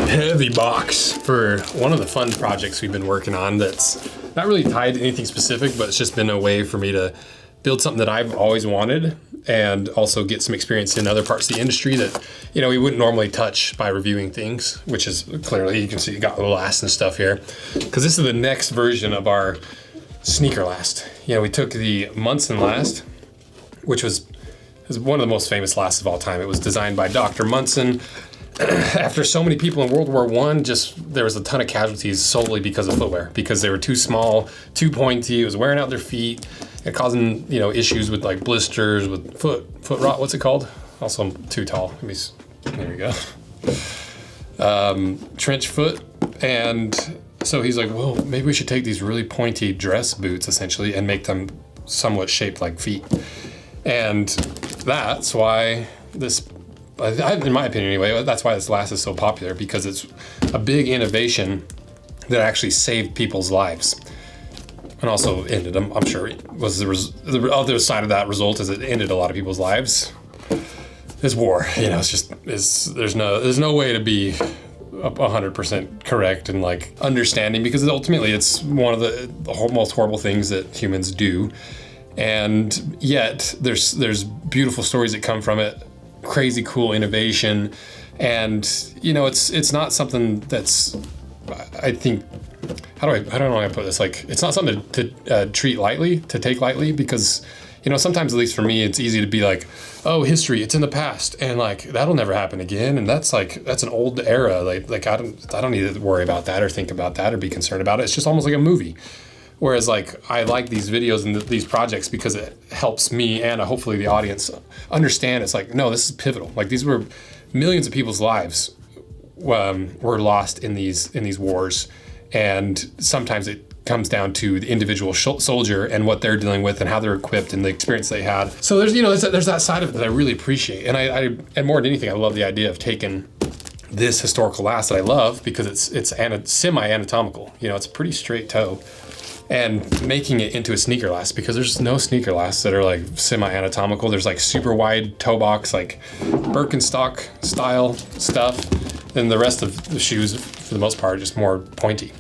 heavy box for one of the fun projects we've been working on that's not really tied to anything specific, but it's just been a way for me to build something that I've always wanted and also get some experience in other parts of the industry that, you know, we wouldn't normally touch by reviewing things, which is clearly, you can see, got the last and stuff here. Because this is the next version of our sneaker last. You know, we took the Munson Last, which is one of the most famous lasts of all time. It was designed by Dr. Munson. After so many people in World War I, there was a ton of casualties solely because of footwear, because they were too small, too pointy, it was wearing out their feet, and causing, you know, issues with like blisters, with foot rot, what's it called? Also, I'm too tall. There we go. Trench foot. And so he's like, well, maybe we should take these really pointy dress boots, essentially, and make them somewhat shaped like feet. And that's why this, in my opinion anyway, that's why this last is so popular, because it's a big innovation that actually saved people's lives. And also ended them, I'm sure, was the other side of that result is it ended a lot of people's lives. This war, you know, there's no way to be 100% correct and like understanding, because ultimately it's one of the most horrible things that humans do. And yet there's beautiful stories that come from it, crazy cool innovation. And, you know, it's not something that's, I think, I don't know how to put this, like, it's not something to treat lightly, to take lightly, because, you know, sometimes, at least for me, it's easy to be like, oh, history, it's in the past, and like, that'll never happen again. And that's an old era. Like I don't need to worry about that or think about that or be concerned about it. It's just almost like a movie. Whereas like, I like these videos and these projects because it helps me and hopefully the audience understand it's like, no, this is pivotal. Like, these were millions of people's lives were lost in these wars. And sometimes it comes down to the individual soldier and what they're dealing with and how they're equipped and the experience they had. So there's that side of it that I really appreciate. And more than anything, I love the idea of taking this historical last that I love, because it's semi-anatomical. You know, it's a pretty straight toe, and making it into a sneaker last, because there's no sneaker lasts that are like semi-anatomical. There's like super wide toe box, like Birkenstock style stuff. And the rest of the shoes, for the most part, are just more pointy.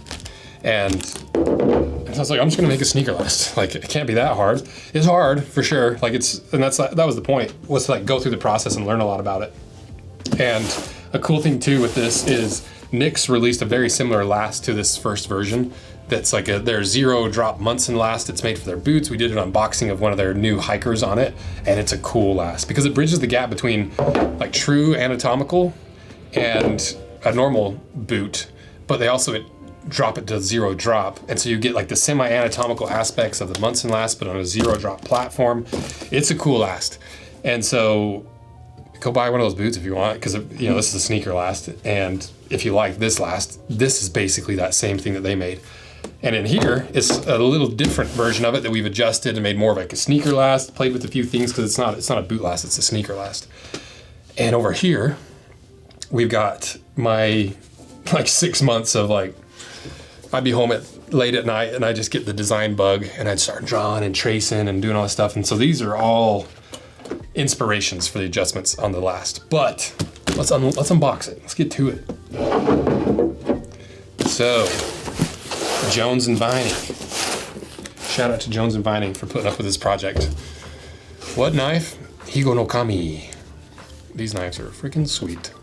And so I was like, I'm just gonna make a sneaker last. Like, it can't be that hard. It's hard for sure. Like, that was the point, was to like go through the process and learn a lot about it. And a cool thing too with this is Nick's released a very similar last to this first version. That's like their zero drop Munson last. It's made for their boots. We did an unboxing of one of their new hikers on it, and it's a cool last because it bridges the gap between like true anatomical and a normal boot, but they also drop it to zero drop. And so you get like the semi-anatomical aspects of the Munson last, but on a zero drop platform. It's a cool last. And so go buy one of those boots if you want, because, you know, this is a sneaker last. And if you like this last, this is basically that same thing that they made. And in here, it's a little different version of it that we've adjusted and made more of like a sneaker last, played with a few things, because it's not a boot last, it's a sneaker last. And over here, we've got my like 6 months of like, I'd be home late at night and I just get the design bug and I'd start drawing and tracing and doing all this stuff. And so these are all inspirations for the adjustments on the last. But let's unbox it. Let's get to it. So, Jones and Vining. Shout out to Jones and Vining for putting up with this project. What knife? Higo no Kami. These knives are freaking sweet.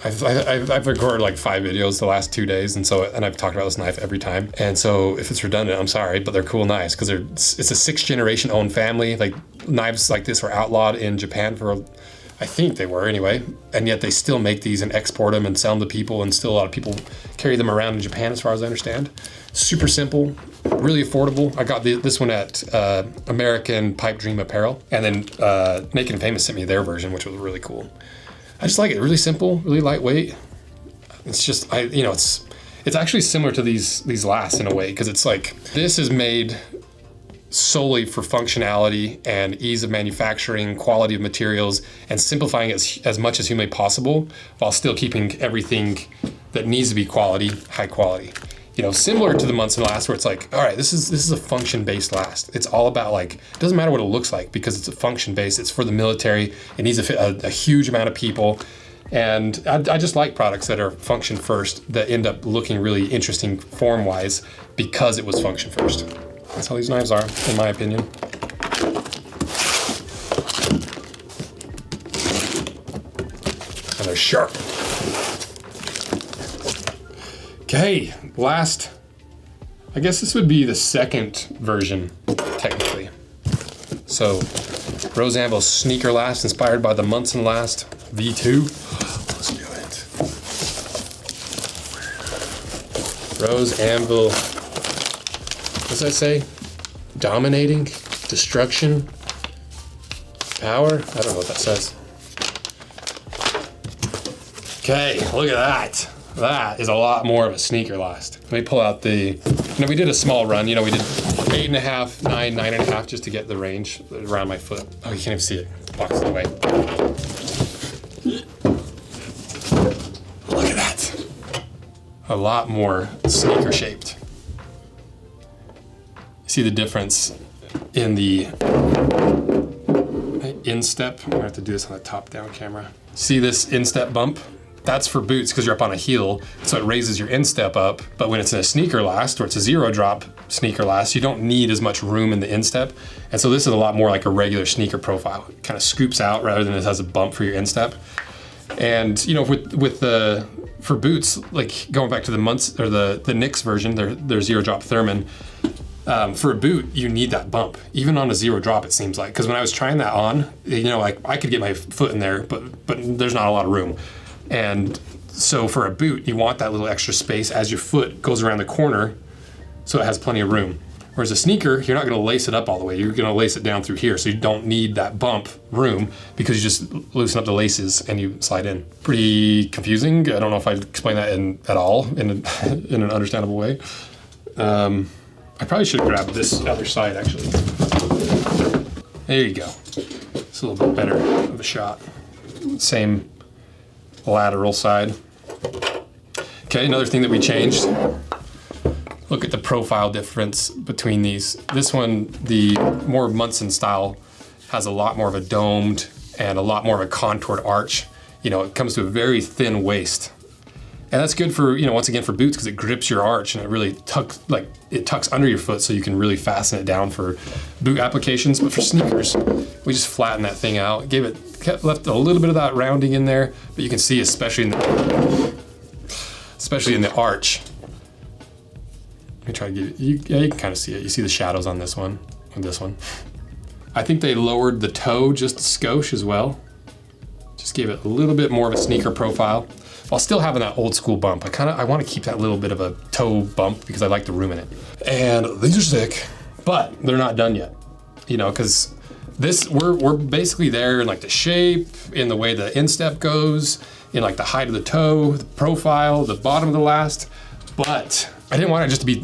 I've recorded like 5 videos the last 2 days, and I've talked about this knife every time. And so if it's redundant, I'm sorry, but they're cool knives because it's a 6th generation owned family. Like, knives like this were outlawed in Japan I think they were anyway, and yet they still make these and export them and sell them to people, and still a lot of people carry them around in Japan, as far as I understand. Super simple, really affordable. I got this one at American Pipe Dream Apparel, and then Naked and Famous sent me their version, which was really cool. I just like it. Really simple, really lightweight. It's just, it's actually similar to these lasts in a way, because it's like, this is made solely for functionality and ease of manufacturing, quality of materials, and simplifying it as much as humanly possible, while still keeping everything that needs to be quality, high quality. You know, similar to the Munson Last, where it's like, all right, this is a function-based last. It's all about, like, it doesn't matter what it looks like, because it's a function-based. It's for the military. It needs to fit a huge amount of people. And I just like products that are function first that end up looking really interesting form-wise because it was function first. That's how these knives are, in my opinion. And they're sharp. Okay, last, I guess this would be the second version, technically. So, Rose Anvil Sneaker Last, inspired by the Munson Last V2. Let's do it. Rose Anvil, what does that say? Dominating, destruction, power? I don't know what that says. Okay, look at that. That is a lot more of a sneaker last. Let me pull out the, we did a small run, we did 8.5, 9, 9.5 just to get the range around my foot. Oh, you can't even see it. Blocks the way. Look at that. A lot more sneaker shaped. See the difference in the instep? I'm gonna have to do this on the top down camera. See this instep bump? That's for boots because you're up on a heel, so it raises your instep up. But when it's in a sneaker last or it's a zero drop sneaker last, you don't need as much room in the instep. And so this is a lot more like a regular sneaker profile. It kind of scoops out rather than it has a bump for your instep. And for boots, like going back to the Knicks version, their zero drop Thurman. For a boot, you need that bump, even on a zero drop. It seems like because when I was trying that on, like I could get my foot in there, but there's not a lot of room. And so for a boot, you want that little extra space as your foot goes around the corner so it has plenty of room. Whereas a sneaker, you're not gonna lace it up all the way. You're gonna lace it down through here. So you don't need that bump room because you just loosen up the laces and you slide in. Pretty confusing. I don't know if I explained that at all in an understandable way. I probably should have grabbed this other side actually. There you go. It's a little bit better of a shot. Same lateral side. Okay, another thing that we changed. Look at the profile difference between these. This one, the more Munson style, has a lot more of a domed and a lot more of a contoured arch. It comes to a very thin waist. And that's good for, once again for boots because it grips your arch and it really tucks under your foot so you can really fasten it down for boot applications. But for sneakers, we just flattened that thing out, left a little bit of that rounding in there, but you can see especially in the arch. Let me try to get it. You can kind of see it. You see the shadows on this one, I think they lowered the toe just a skosh as well. Just gave it a little bit more of a sneaker profile, while still having that old school bump. I want to keep that little bit of a toe bump because I like the room in it. And these are sick, but they're not done yet. Because we're basically there in like the shape, in the way the instep goes, in like the height of the toe, the profile, the bottom of the last. But I didn't want it just to be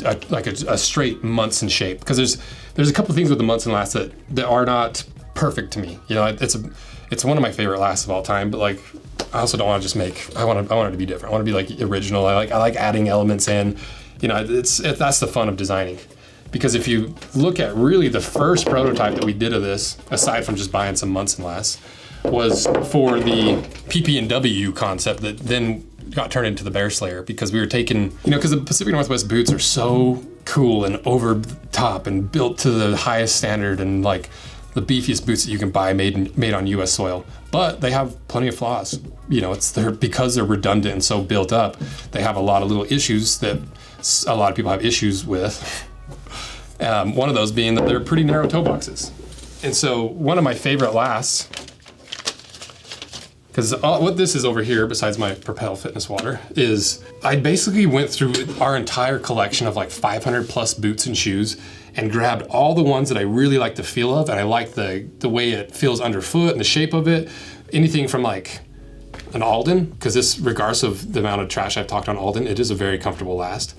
a straight Munson shape because there's a couple things with the Munson Last that are not perfect to me. It's one of my favorite lasts of all time, but like I also don't want to just I want it to be different. I want to be like original. I like adding elements in. That's the fun of designing. Because if you look at really the first prototype that we did of this, aside from just buying some Munson Last, was for the PP&W concept that then got turned into the Bear Slayer because we were taking, because the Pacific Northwest boots are so cool and over the top and built to the highest standard and like the beefiest boots that you can buy made on US soil. But they have plenty of flaws. Because they're redundant and so built up, they have a lot of little issues that a lot of people have issues with. One of those being that they're pretty narrow toe boxes. And so one of my favorite lasts, because what this is over here, besides my Propel Fitness water, is I basically went through our entire collection of like 500 plus boots and shoes and grabbed all the ones that I really like the feel of, and I like the way it feels underfoot and the shape of it. Anything from like an Alden, because this, regardless of the amount of trash I've talked on Alden, it is a very comfortable last.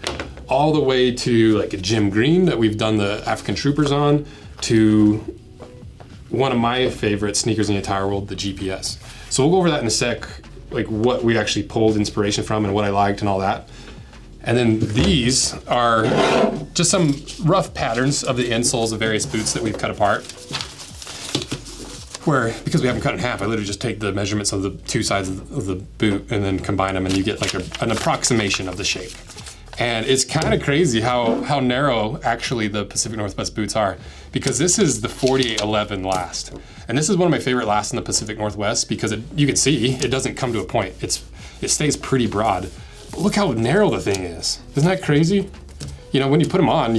All the way to like a Jim Green that we've done the African Troopers on, to one of my favorite sneakers in the entire world, the GPS. So we'll go over that in a sec, like what we actually pulled inspiration from and what I liked and all that. And then these are just some rough patterns of the insoles of various boots that we've cut apart. where, because we haven't cut in half, I literally just take the measurements of the two sides of the boot and then combine them, and you get like an approximation of the shape. And it's kind of crazy how narrow actually the Pacific Northwest boots are, because this is the 4811 Last. And this is one of my favorite lasts in the Pacific Northwest because you can see it doesn't come to a point. It stays pretty broad. But look how narrow the thing is. Isn't that crazy? You know, when you put them on,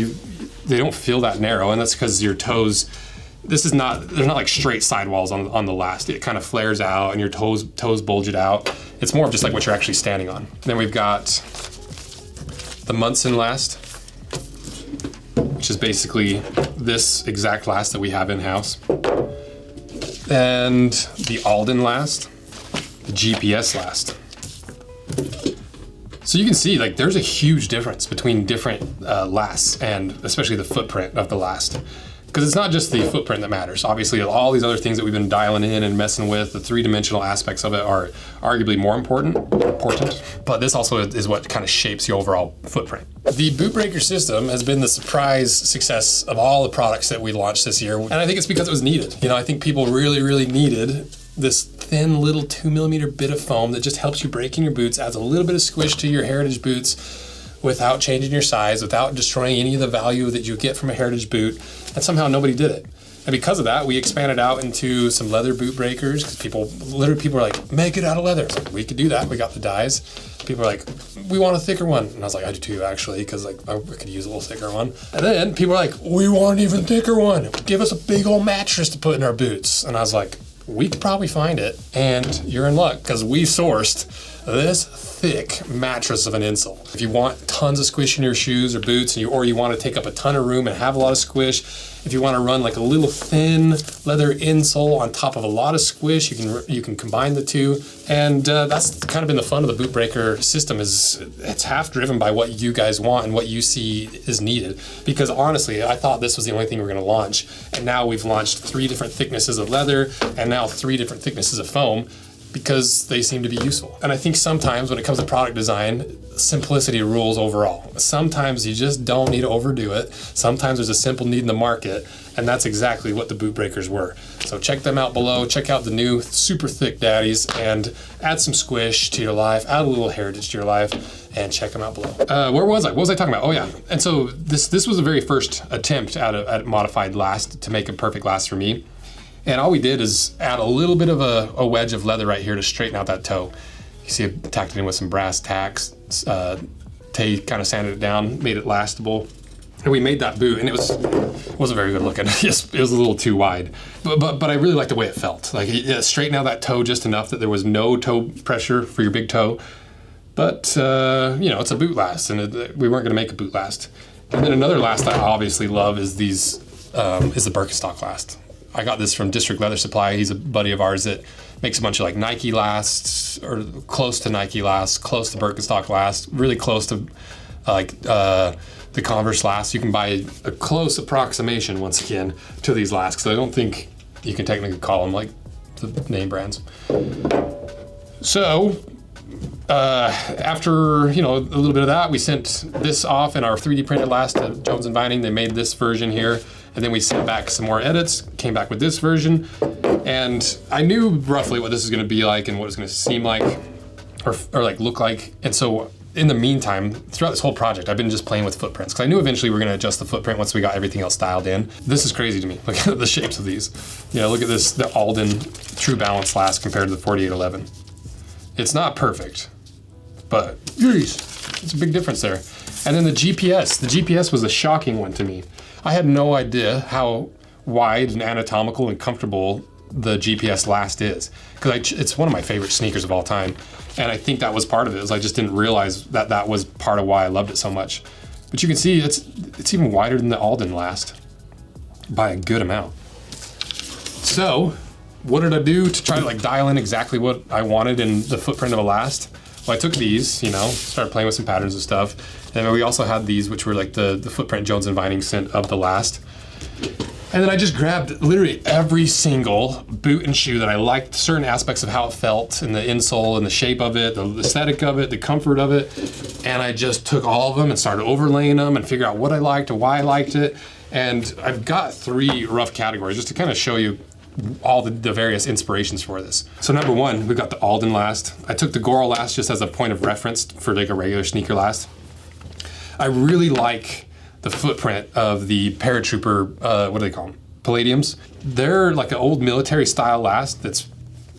they don't feel that narrow, and that's because your toes, they're not like straight sidewalls on the Last. It kind of flares out and your toes bulge it out. It's more of just like what you're actually standing on. Then we've got the Munson Last, which is basically this exact Last that we have in-house. And the Alden Last, the GPS Last. So you can see, like, there's a huge difference between different lasts, and especially the footprint of the Last. Because it's not just the footprint that matters. Obviously, all these other things that we've been dialing in and messing with, the three-dimensional aspects of it are arguably more important. But this also is what kind of shapes the overall footprint. The boot breaker system has been the surprise success of all the products that we launched this year. And I think it's because it was needed. You know, I think people really, really needed this thin little 2mm bit of foam that just helps you break in your boots, adds a little bit of squish to your heritage boots without changing your size, without destroying any of the value that you get from a heritage boot, and somehow nobody did it. And because of that, we expanded out into some leather boot breakers, because people are like, make it out of leather. So we could do that, we got the dies. People are like, we want a thicker one. And I was like, I do too, actually, because like I could use a little thicker one. And then people are like, we want an even thicker one. Give us a big old mattress to put in our boots. And I was like, we could probably find it, and you're in luck, because we sourced this thick mattress of an insole. If you want tons of squish in your shoes or boots, or you want to take up a ton of room and have a lot of squish, if you want to run like a little thin leather insole on top of a lot of squish, you can combine the two. And that's kind of been the fun of the boot breaker system, is it's half driven by what you guys want and what you see is needed. Because honestly, I thought this was the only thing we were going to launch, and now we've launched 3 different thicknesses of leather and now 3 different thicknesses of foam, because they seem to be useful. And I think sometimes when it comes to product design, simplicity rules overall. Sometimes you just don't need to overdo it. Sometimes there's a simple need in the market, and that's exactly what the boot breakers were. So check them out below. Check out the new super thick daddies and add some squish to your life, add a little heritage to your life, and check them out below. Where was I? What was I talking about? Oh yeah. And so this was the very first attempt at a modified Last to make a perfect Last for me. And all we did is add a little bit of a wedge of leather right here to straighten out that toe. You see I tacked it in with some brass tacks. Tay kind of sanded it down, made it lastable. And we made that boot, and it wasn't very good looking. It was a little too wide. But I really liked the way it felt. Like, it straightened out that toe just enough that there was no toe pressure for your big toe. But, you know, it's a boot Last, and we weren't going to make a boot Last. And then another Last I obviously love is the Birkenstock Last. I got this from District Leather Supply. He's a buddy of ours that makes a bunch of like Nike Lasts, or close to Nike Lasts, close to Birkenstock Last, really close to the Converse Last. You can buy a close approximation, once again, to these Lasts, because I don't think you can technically call them like the name brands. So after, you know, a little bit of that, we sent this off in our 3D printed Last to Jones and Vining. They made this version here. And then we sent back some more edits, came back with this version. And I knew roughly what this is gonna be like and what it's gonna seem like, or like look like. And so in the meantime, throughout this whole project, I've been just playing with footprints, because I knew eventually we were gonna adjust the footprint once we got everything else dialed in. This is crazy to me. Look at the shapes of these. You know, look at this, the Alden True Balance Last compared to the 4811. It's not perfect, but geez, it's a big difference there. And then the GPS was a shocking one to me. I had no idea how wide and anatomical and comfortable the GPS Last is, because it's one of my favorite sneakers of all time, and I think that was part of it. I just didn't realize that was part of why I loved it so much. But you can see it's even wider than the Alden Last by a good amount. So what did I do to try to like dial in exactly what I wanted in the footprint of a Last? Well, I took these, you know, started playing with some patterns and stuff. And then we also had these, which were like the footprint Jones and Vining sent of the Last. And then I just grabbed literally every single boot and shoe that I liked, certain aspects of how it felt, and the insole and the shape of it, the aesthetic of it, the comfort of it. And I just took all of them and started overlaying them and figure out what I liked and why I liked it. And I've got 3 rough categories just to kind of show you all the various inspirations for this. So number one, we've got the Alden Last. I took the Goral Last just as a point of reference for like a regular sneaker last. I really like the footprint of the paratrooper, what do they call them? Palladiums. They're like an old military style last that's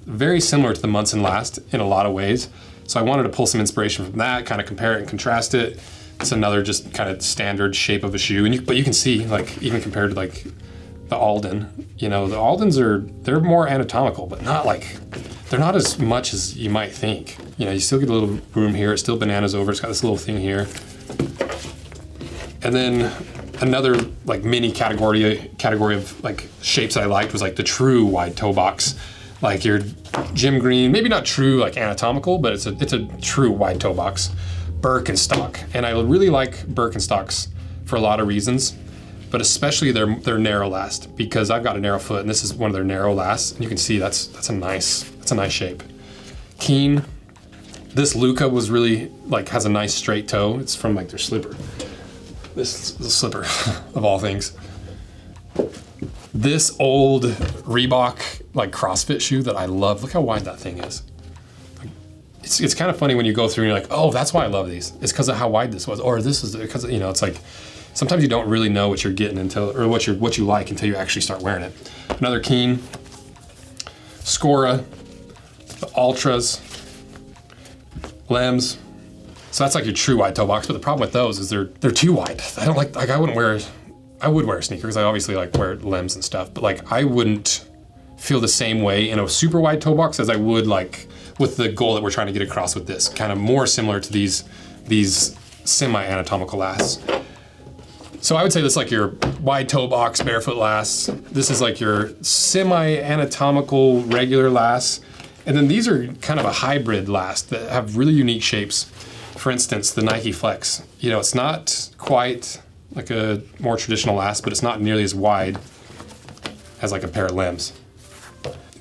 very similar to the Munson Last in a lot of ways. So I wanted to pull some inspiration from that, kind of compare it and contrast it. It's another just kind of standard shape of a shoe. But you can see, like, even compared to like the Alden, you know, the Aldens they're more anatomical, but not like, they're not as much as you might think. You know, you still get a little room here. It's still bananas over. It's got this little thing here. And then another like mini category of like shapes that I liked was like the true wide toe box, like your Jim Green, maybe not true like anatomical, but it's a true wide toe box, Birkenstock. And I really like Birkenstocks for a lot of reasons, but especially their narrow last, because I've got a narrow foot and this is one of their narrow lasts, and you can see that's a nice shape. Keen, this Luca was really like has a nice straight toe. It's from like their slipper. This is the slipper of all things. This old Reebok like CrossFit shoe that I love. Look how wide that thing is. It's kind of funny when you go through and you're like, oh, that's why I love these. It's because of how wide this was, or this is because, you know, it's like sometimes you don't really know what you're getting until, or what you like until you actually start wearing it. Another Keen, Scora, the Ultras, Lems. So that's like your true wide toe box, but the problem with those is they're too wide. I don't like I would wear a sneaker because I obviously like wear Lems and stuff, but like I wouldn't feel the same way in a super wide toe box as I would like with the goal that we're trying to get across with this, kind of more similar to these semi-anatomical lasts. So I would say this is like your wide toe box barefoot lasts. This is like your semi-anatomical regular lasts. And then these are kind of a hybrid last that have really unique shapes. For instance, the Nike Flex. You know, it's not quite like a more traditional last, but it's not nearly as wide as like a pair of Lems.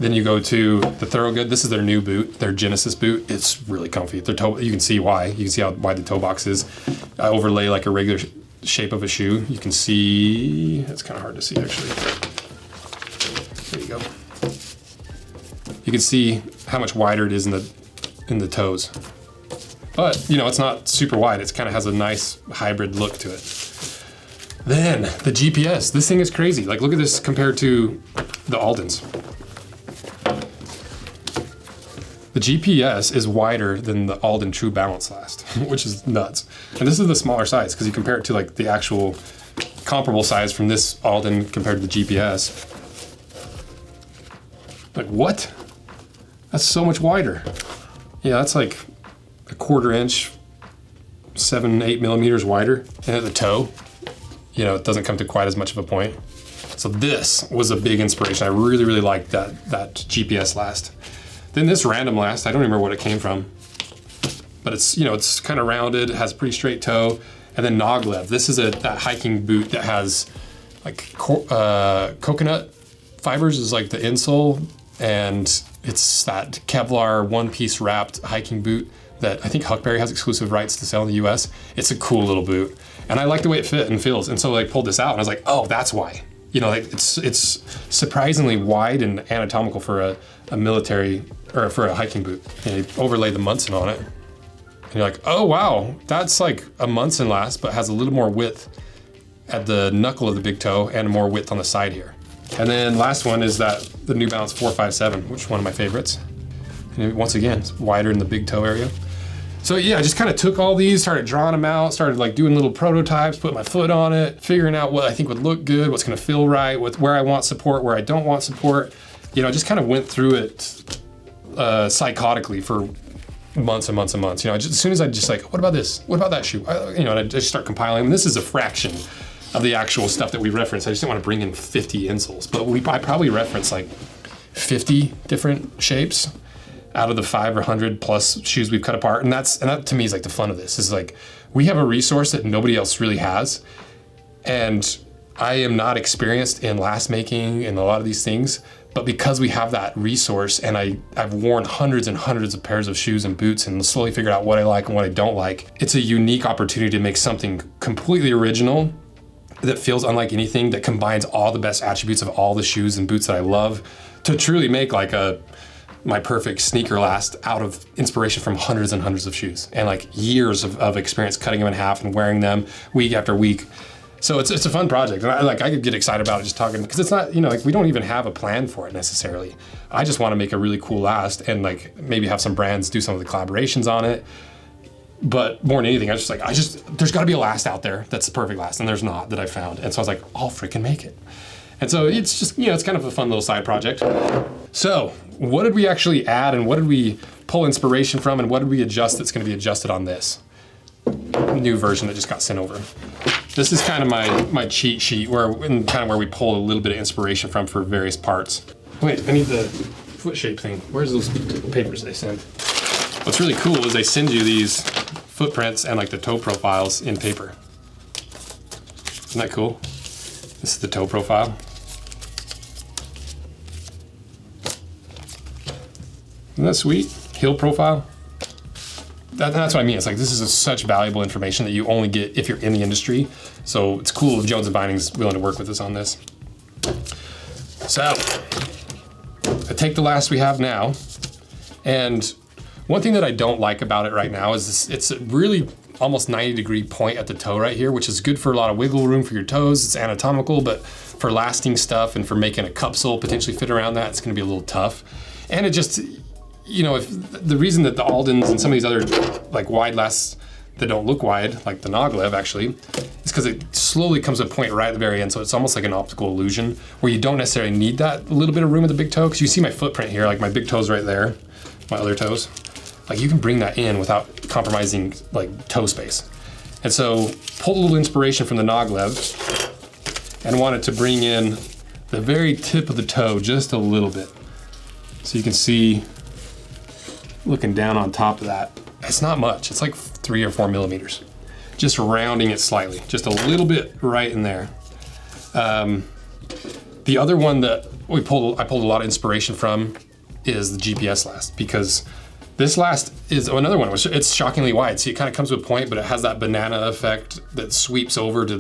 Then you go to the Thorogood. This is their new boot, their Genesis boot. It's really comfy. Their toe, you can see why. You can see how wide the toe box is. I overlay like a regular shape of a shoe. You can see, it's kind of hard to see actually. There you go. You can see how much wider it is in the toes. But, you know, it's not super wide. It kind of has a nice hybrid look to it. Then, the GPS. This thing is crazy. Like, look at this compared to the Aldens. The GPS is wider than the Alden True Balance Last, which is nuts. And this is the smaller size, because you compare it to, like, the actual comparable size from this Alden compared to the GPS. Like, what? That's so much wider. Yeah, that's like a 1/4 inch, 7-8 millimeters wider. And at the toe, you know, it doesn't come to quite as much of a point. So this was a big inspiration. I really, really liked that GPS last. Then this random last, I don't remember what it came from, but it's, you know, it's kind of rounded, it has a pretty straight toe. And then Noglev. This is that hiking boot that has like coconut fibers is like the insole, and it's that Kevlar one-piece wrapped hiking boot that I think Huckberry has exclusive rights to sell in the US. It's a cool little boot. And I like the way it fit and feels. And so I pulled this out and I was like, oh, that's why. You know, like it's surprisingly wide and anatomical for a military, or for a hiking boot. And you overlay the Munson on it. And you're like, oh wow, that's like a Munson last, but has a little more width at the knuckle of the big toe and more width on the side here. And then last one is the New Balance 457, which is one of my favorites. And once again, it's wider in the big toe area. So yeah, I just kind of took all these, started drawing them out, started like doing little prototypes, put my foot on it, figuring out what I think would look good, what's gonna feel right, where I want support, where I don't want support. You know, just kind of went through it psychotically for months and months and months. You know, as soon as I just like, what about this? What about that shoe? You know, and I just start compiling. And this is a fraction of the actual stuff that we reference. I just didn't want to bring in 50 insoles, but I probably referenced like 50 different shapes out of the 500 plus shoes we've cut apart. And that to me is like the fun of this, is like, we have a resource that nobody else really has. And I am not experienced in last making and a lot of these things, but because we have that resource, and I've worn hundreds and hundreds of pairs of shoes and boots and slowly figured out what I like and what I don't like, it's a unique opportunity to make something completely original that feels unlike anything, that combines all the best attributes of all the shoes and boots that I love, to truly make like my perfect sneaker last out of inspiration from hundreds and hundreds of shoes and like years of experience cutting them in half and wearing them week after week. So it's a fun project, and I could get excited about it just talking, because it's not, like we don't even have a plan for it necessarily. I just want to make a really cool last and like maybe have some brands do some of the collaborations on it. But more than anything, there's got to be a last out there that's the perfect last, and there's not that I found. And so I was like, I'll freaking make it. And so it's just, it's kind of a fun little side project. So what did we actually add, and what did we pull inspiration from, and what did we adjust that's going to be adjusted on this new version that just got sent over? This is kind of my cheat sheet where we pull a little bit of inspiration from for various parts. Wait, I need the foot shape thing. Where's those papers they send? What's really cool is they send you these footprints and like the toe profiles in paper. Isn't that cool? This is the toe profile. Isn't that sweet? Heel profile. That's what I mean. It's like, this is such valuable information that you only get if you're in the industry. So it's cool if Jones and Binding's willing to work with us on this. So I take the last we have now, and one thing that I don't like about it right now is this, it's a really almost 90-degree point at the toe right here, which is good for a lot of wiggle room for your toes. It's anatomical, but for lasting stuff and for making a cup sole potentially fit around that, it's gonna be a little tough. And it just, if the reason that the Aldens and some of these other like wide lasts that don't look wide, like the Noglev actually, is because it slowly comes to a point right at the very end. So it's almost like an optical illusion where you don't necessarily need that little bit of room at the big toe. Because you see my footprint here, like my big toe's right there, my other toes. Like you can bring that in without compromising like toe space. And so pulled a little inspiration from the Noglev and wanted to bring in the very tip of the toe just a little bit. So you can see, looking down on top of that, it's not much. It's like 3 or 4 millimeters. Just rounding it slightly, just a little bit right in there. The other one that I pulled a lot of inspiration from is the GPS last, because this last is another one, which it's shockingly wide. See, it kind of comes to a point, but it has that banana effect that sweeps over to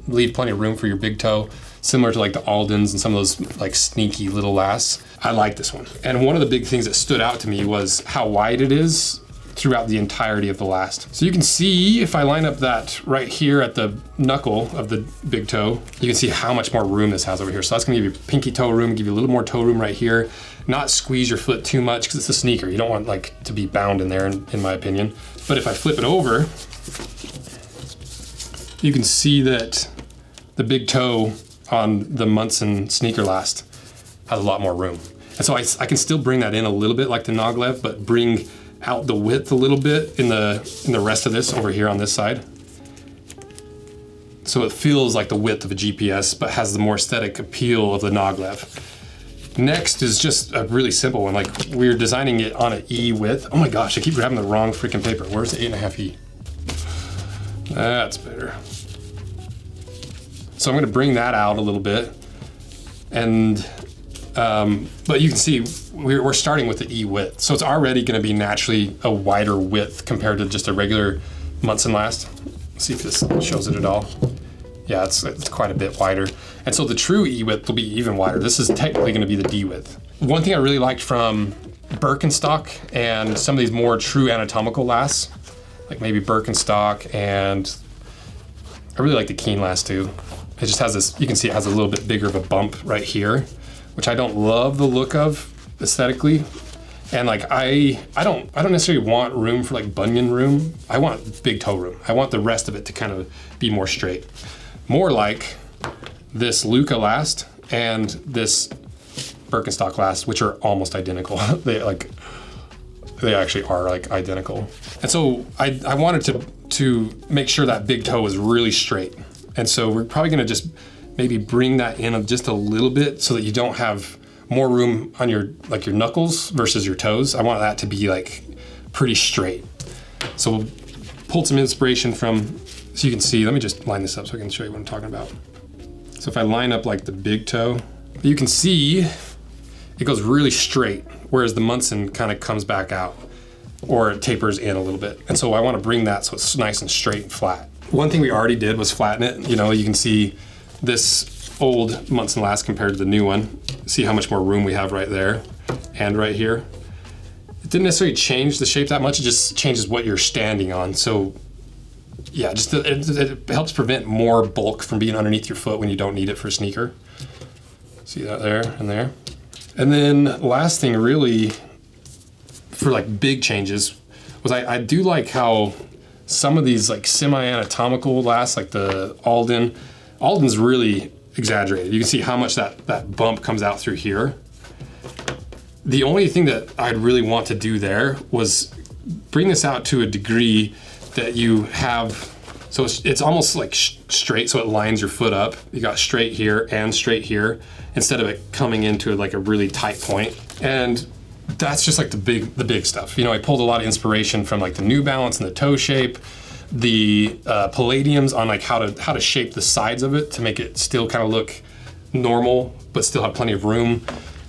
leave plenty of room for your big toe, similar to like the Aldens and some of those like sneaky little lasts. I like this one. And one of the big things that stood out to me was how wide it is throughout the entirety of the last. So you can see, if I line up that right here at the knuckle of the big toe, you can see how much more room this has over here. So that's gonna give you pinky toe room, give you a little more toe room right here, not squeeze your foot too much because it's a sneaker. You don't want like to be bound in there, in my opinion. But if I flip it over, you can see that the big toe on the Munson sneaker last has a lot more room. And so I can still bring that in a little bit like the Noglev, but bring out the width a little bit in the rest of this over here on this side. So it feels like the width of a GPS, but has the more aesthetic appeal of the Noglev. Next is just a really simple one. Like, we're designing it on an E width. Oh my gosh, I keep grabbing the wrong freaking paper. Where's the 8.5 E? That's better. So I'm gonna bring that out a little bit. And, but you can see we're starting with the E width. So it's already gonna be naturally a wider width compared to just a regular Munson Last. Let's see if this shows it at all. Yeah, it's quite a bit wider. And so the true E width will be even wider. This is technically gonna be the D width. One thing I really liked from Birkenstock and some of these more true anatomical lasts, like maybe Birkenstock, and I really like the Keen last too. It just has this, you can see it has a little bit bigger of a bump right here, which I don't love the look of aesthetically. And like, I don't necessarily want room for like bunion room. I want big toe room. I want the rest of it to kind of be more straight. More like this Luca last and this Birkenstock last, which are almost identical. They actually are like identical. And so I wanted to make sure that big toe was really straight. And so we're probably gonna just maybe bring that in just a little bit so that you don't have more room on your knuckles versus your toes. I want that to be like pretty straight. So we'll pull some inspiration from, so you can see, let me just line this up so I can show you what I'm talking about. So if I line up like the big toe, you can see it goes really straight, whereas the Munson kind of comes back out or it tapers in a little bit. And so I want to bring that so it's nice and straight and flat. One thing we already did was flatten it. You know, you can see this old Munson Last compared to the new one. See how much more room we have right there and right here. It didn't necessarily change the shape that much, it just changes what you're standing on. So yeah, just it helps prevent more bulk from being underneath your foot when you don't need it for a sneaker. See that there and there. And then last thing really for like big changes was I do like how some of these like semi-anatomical lasts, like the Alden's really exaggerated. You can see how much that bump comes out through here. The only thing that I'd really want to do there was bring this out to a degree that you have, so it's almost like straight, so it lines your foot up. You got straight here and straight here, instead of it coming into like a really tight point. And that's just like the big stuff. You know, I pulled a lot of inspiration from like the New Balance and the toe shape, the Palladiums on like how to shape the sides of it to make it still kind of look normal, but still have plenty of room.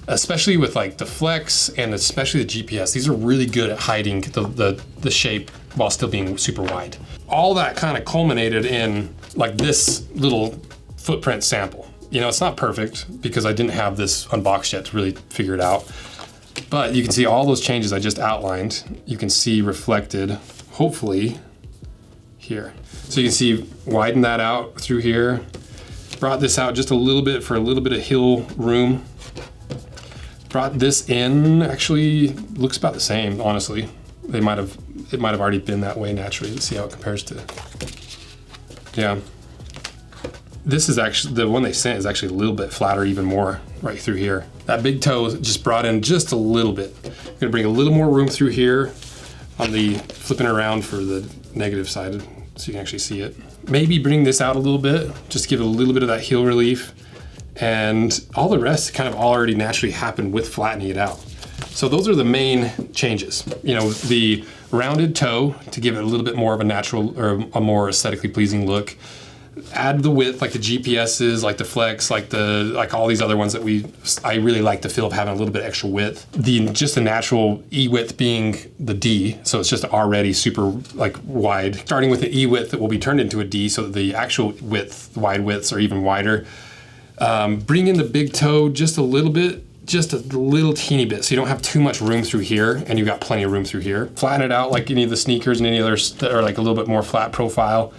Especially with like the Flex and especially the GPS. These are really good at hiding the shape while still being super wide. All that kind of culminated in like this little footprint sample. You know, it's not perfect because I didn't have this unboxed yet to really figure it out. But you can see all those changes I just outlined. You can see reflected, hopefully, here. So you can see, widen that out through here. Brought this out just a little bit for a little bit of heel room. Brought this in, actually looks about the same, honestly. It might have already been that way naturally. Let's see how it compares to, yeah. This is actually, the one they sent is actually a little bit flatter, even more right through here. That big toe just brought in just a little bit. I'm gonna bring a little more room through here on the flipping around for the negative side so you can actually see it. Maybe bring this out a little bit, just give it a little bit of that heel relief. And all the rest kind of already naturally happened with flattening it out. So those are the main changes. You know, the rounded toe to give it a little bit more of a natural or a more aesthetically pleasing look. Add the width, like the GPSs, like the Flex, like all these other ones that I really like the feel of having a little bit extra width. Just the natural E width being the D, so it's just already super like wide. Starting with the E width that will be turned into a D, so that the actual width, wide widths are even wider. Bring in the big toe just a little bit, just a little teeny bit, so you don't have too much room through here, and you've got plenty of room through here. Flatten it out like any of the sneakers and any others that are like a little bit more flat profile.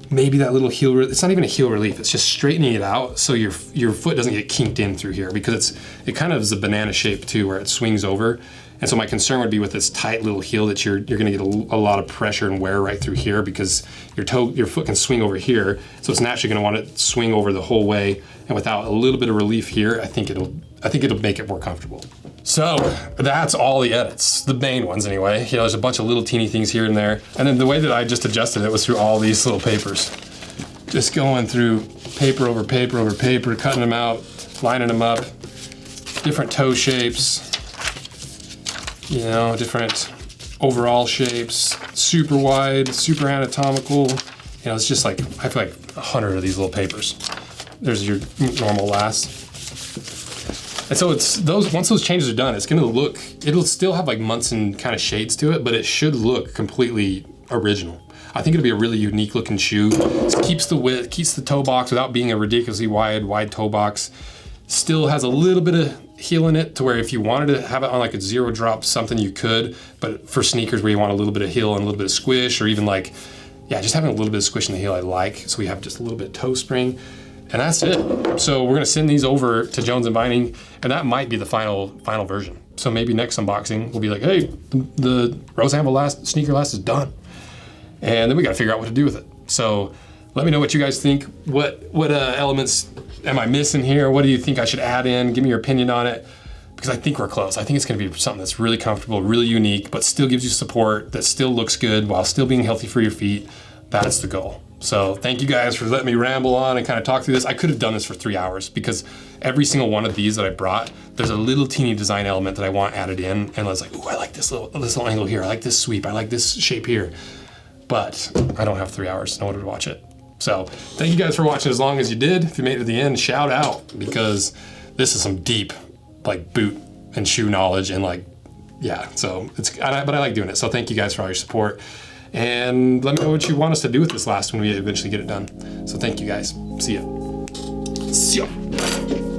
Maybe that little heel, it's not even a heel relief, it's just straightening it out so your foot doesn't get kinked in through here, because it kind of is a banana shape too, where it swings over. And so my concern would be with this tight little heel that you're gonna get a lot of pressure and wear right through here, because your foot can swing over here, so it's naturally gonna want to swing over the whole way. And without a little bit of relief here, I think it'll make it more comfortable. So that's all the edits, the main ones anyway. You know, there's a bunch of little teeny things here and there. And then the way that I just adjusted it was through all these little papers. Just going through paper over paper over paper, cutting them out, lining them up, different toe shapes, you know, different overall shapes, super wide, super anatomical. You know, it's just like, I feel like 100 of these little papers. There's your normal last. And so once those changes are done, it's gonna look, it'll still have like Munson kind of shades to it, but it should look completely original. I think it'll be a really unique looking shoe. It keeps the width, keeps the toe box without being a ridiculously wide toe box. Still has a little bit of heel in it to where if you wanted to have it on like a zero drop something you could, but for sneakers where you want a little bit of heel and a little bit of squish, or even like, yeah, just having a little bit of squish in the heel I like. So we have just a little bit of toe spring. And that's it. So we're gonna send these over to Jones and Vining, and that might be the final version. So maybe next unboxing we'll be like, hey, the Anvil sneaker last is done, and then we gotta figure out what to do with it. So let me know what you guys think. What elements am I missing here? What do you think I should add in? Give me your opinion on it, because I think we're close. I think it's gonna be something that's really comfortable, really unique, but still gives you support, that still looks good while still being healthy for your feet. That's the goal. So thank you guys for letting me ramble on and kind of talk through this. I could have done this for 3 hours, because every single one of these that I brought, there's a little teeny design element that I want added in. And I was like, ooh, I like this little angle here. I like this sweep. I like this shape here. But I don't have 3 hours in order to watch it. So thank you guys for watching as long as you did. If you made it to the end, shout out, because this is some deep like boot and shoe knowledge, and like, yeah, so but I like doing it. So thank you guys for all your support. And let me know what you want us to do with this last when we eventually get it done. So thank you guys. See ya. See ya.